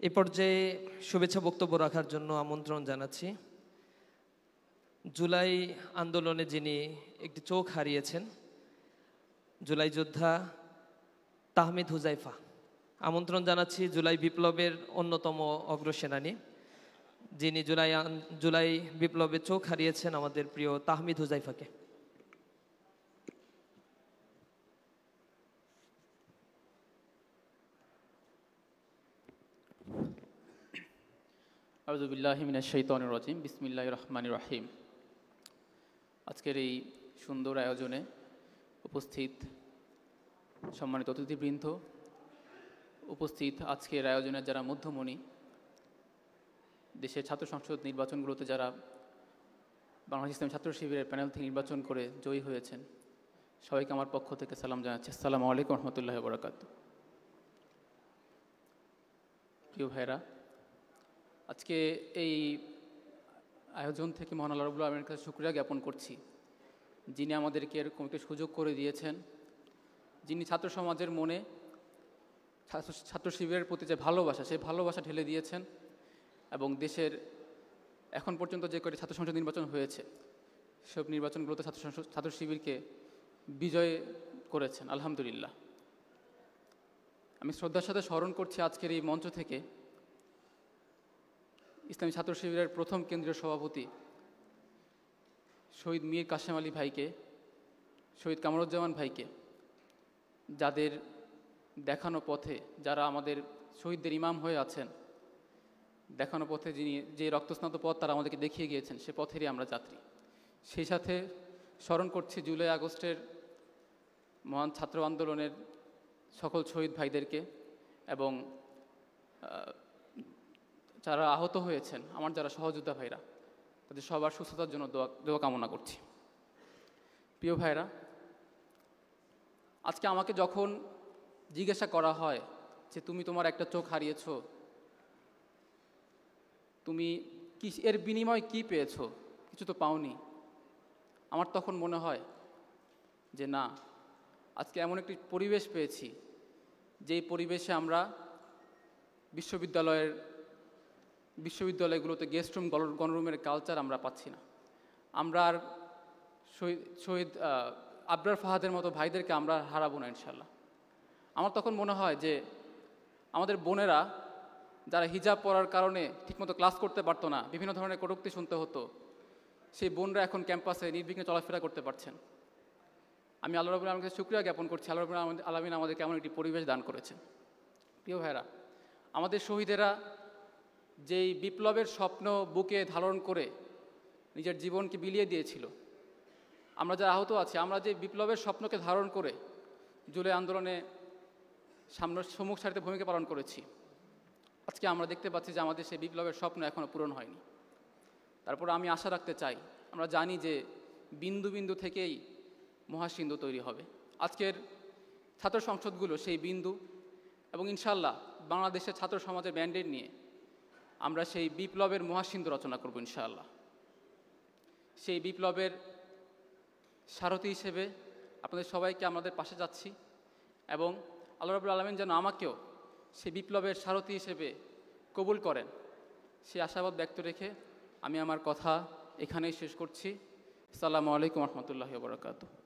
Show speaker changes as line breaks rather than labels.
এ পর্যায়ে শুভেচ্ছা বক্তব্য রাখার জন্য আমন্ত্রণ জানাচ্ছি জুলাই আন্দোলনে যিনি একটি চোখ হারিয়েছেন, জুলাই যোদ্ধা তাহমিদ হুজাইফা। আমন্ত্রণ জানাচ্ছি জুলাই বিপ্লবের অন্যতম অগ্রসেনানী, যিনি জুলাই বিপ্লবে চোখ হারিয়েছেন, আমাদের প্রিয় তাহমিদ হুজাইফাকে।
আউযু বিল্লাহি মিনাশ শাইতানির রাজিম। বিসমিল্লাহির রহমানির রহিম। আজকের এই সুন্দর আয়োজনে উপস্থিত সম্মানিত অতিথিবৃন্দ, উপস্থিত আজকের আয়োজনের যারা মধ্যমণি, দেশের ছাত্র সংসদ নির্বাচনগুলোতে যারা বাংলাদেশ ইসলামী ছাত্র শিবিরের প্যানেল থেকে নির্বাচন করে জয়ী হয়েছেন, সবাইকে আমার পক্ষ থেকে সালাম জানাচ্ছি। আসসালামু আলাইকুম রহমতুল্লাহি ওয়া বারাকাতুহু। প্রিয় ভাইরা, আজকে এই আয়োজন থেকে মহান আল্লাহ রাব্বুল আলামিনের কাছে শুকরিয়া জ্ঞাপন করছি, যিনি আমাদেরকে এরকম একটা সুযোগ করে দিয়েছেন, যিনি ছাত্র সমাজের মনে ছাত্র শিবিরের প্রতি যে ভালোবাসা, সেই ভালোবাসা ঢেলে দিয়েছেন এবং দেশের এখন পর্যন্ত যে কয়টি ছাত্র সংসদ নির্বাচন হয়েছে সব নির্বাচনগুলোতে ছাত্র শিবিরকে বিজয় করেছেন, আলহামদুলিল্লাহ। আমি শ্রদ্ধার সাথে স্মরণ করছি আজকের এই মঞ্চ থেকে ইসলামী ছাত্র শিবিরের প্রথম কেন্দ্রীয় সভাপতি শহীদ মীর কাশেম আলী ভাইকে, শহীদ কামরুজ্জামান ভাইকে, যাদের দেখানো পথে, যারা আমাদের শহীদদের ইমাম হয়ে আছেন, দেখানো পথে যিনি যে রক্তস্নাত পথ তারা আমাদেরকে দেখিয়ে গিয়েছেন, সে পথেরই আমরা যাত্রী। সেই সাথে স্মরণ করছি জুলাই আগস্টের মহান ছাত্র আন্দোলনের সকল শহীদ ভাইদেরকে এবং যারা আহত হয়েছেন, আমার যারা সহযোদ্ধা ভাইরা, তাদের সবার সুস্থতার জন্য দোয়া কামনা করছি। প্রিয় ভাইরা, আজকে আমাকে যখন জিজ্ঞাসা করা হয় যে তুমি তোমার একটা চোখ হারিয়েছ, তুমি কি এর বিনিময়ে কি পেয়েছো? কিছু তো পাওনি। আমার তখন মনে হয় যে না, আজকে এমন একটি পরিবেশ পেয়েছি যেই পরিবেশে আমরা বিশ্ববিদ্যালয়গুলোতে গেস্ট রুম, গণরুমের কালচার আমরা পাচ্ছি না। আমরা আর শহীদ আবরার ফাহাদের মতো ভাইদেরকে আমরা হারাবো না ইনশাল্লাহ। আমার তখন মনে হয় যে আমাদের বোনেরা যারা হিজাব পরার কারণে ঠিকমতো ক্লাস করতে পারতো না, বিভিন্ন ধরনের কটূক্তি শুনতে হতো, সেই বোনরা এখন ক্যাম্পাসে নির্বিঘ্নে চলাফেরা করতে পারছেন। আমি আল্লাহ রাব্বুল আলামিনের কাছে শুকরিয়া জ্ঞাপন করছি, আল্লাহ রাব্বুল আলামিন আমাদেরকে এমন একটি পরিবেশ দান করেছেন। প্রিয় ভাইরা, আমাদের শহীদেরা যেই বিপ্লবের স্বপ্ন বুকে ধারণ করে নিজের জীবনকে বিলিয়ে দিয়েছিল, আমরা যারা আহত আছি, আমরা যে বিপ্লবের স্বপ্নকে ধারণ করে জুলাই আন্দোলনে সম্মুখ সারিতে ভূমিকা পালন করেছি, আজকে আমরা দেখতে পাচ্ছি যে আমাদের সেই বিপ্লবের স্বপ্ন এখনও পূরণ হয়নি। তারপর আমি আশা রাখতে চাই, আমরা জানি যে বিন্দু বিন্দু থেকেই মহাসিন্ধু তৈরি হবে। আজকের ছাত্র সংসদগুলো সেই বিন্দু, এবং ইনশাল্লাহ বাংলাদেশের ছাত্র সমাজের ব্যান্ডেড নিয়ে আমরা সেই বিপ্লবের মহাসিন্ধু রচনা করব ইনশাআল্লাহ। সেই বিপ্লবের সারথি হিসেবে আপনাদের সবাইকে আমাদের পাশে যাচ্ছি এবং আল্লাহ রাব্বুল আলামিন যেন আমাকেও সেই বিপ্লবের সারথি হিসেবে কবুল করেন, সেই আশাবাদ ব্যক্ত রেখে আমি আমার কথা এখানেই শেষ করছি। আসসালামু আলাইকুম রহমতুল্লাহি ওয়া বারাকাতুহু।